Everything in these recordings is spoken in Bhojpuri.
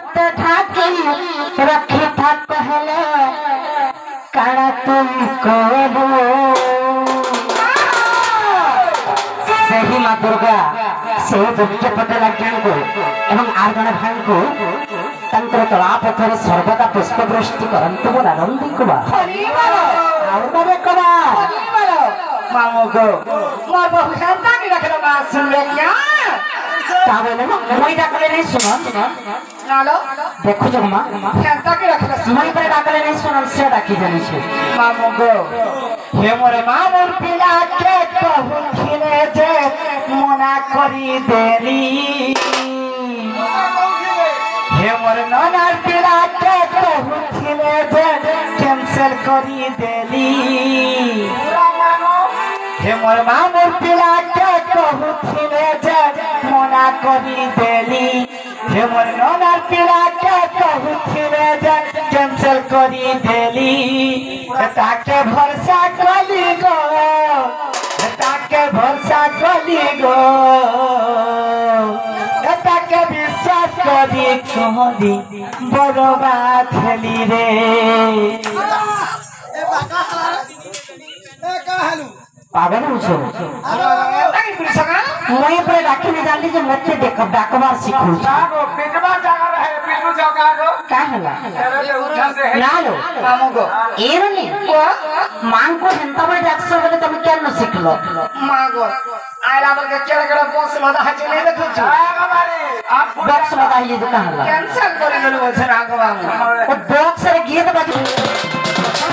हाथ ढाकी रखी था पहले काड़ा तुम करो सही माँ दुर्गा से दुर्गे पटेल अज्ञान को एवं आर जने भाई को तंत्र तला पथर सर्वदा पुष्पवृष्टि करंतु मोर आनंदी कुमार और बाबे कुमार मामो को मोर बहु शांता की रखलो ना सुन ले क्या तावे ना मोई डाकले नहीं सुनो नालो देखो जो मां शांता की रखलो मोई पर डाकले नहीं सुनो से डाकी जानी छे मामो को हे मोरे मामोर पिला के कहू खिने जे मना करी देली हे मोरे नानार पिला के कहू खिने जे कैंसिल करी देली हे मोर मामोर पिला के कहू खिने जे मना करी देली हे मोर नानार पिला के कहू खिने जे कैंसिल करी देली ताके भरोसा कली गो ताके भरोसा कली गो ताके विश्वास करी कहली बर्बाद खेली रे पागल हो मोई पर डाकी नहीं जानी जे मते देख डाकबार सिखू जागो पिटवा जागा रहे पिटू जागा का हला नालो मामो को एरनी मां को हंता बड़े डाक्सो बोले तुम क्या न सिखलो मागो आयला बगे केड़ा बॉक्स लदा हजे नहीं देखु जागा मारे आप बॉक्स लगा ये का हला कैंसिल करे गलो बोल रागो मामो ओ बॉक्स रे गीत बाजी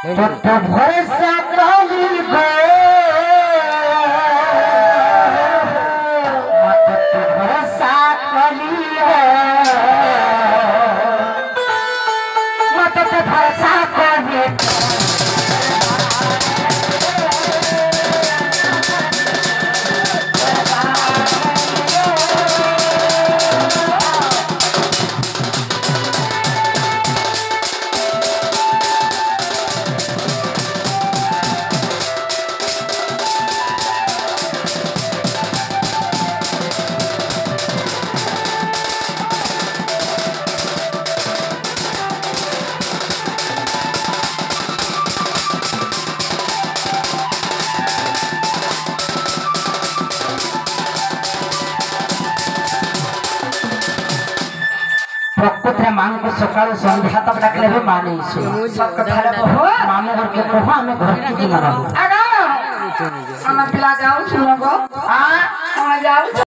तो भरोसा कली गो मत भरोसा कली गो मत भरोसा कली प्रकृति मां को सकाल संध्या तक डाकले भी मां नहीं सुनो सब कथा रे कहो मामू घर के कहो हमें घर की मना आगा हम पिला जाऊं सुनो गो हां हम जाऊं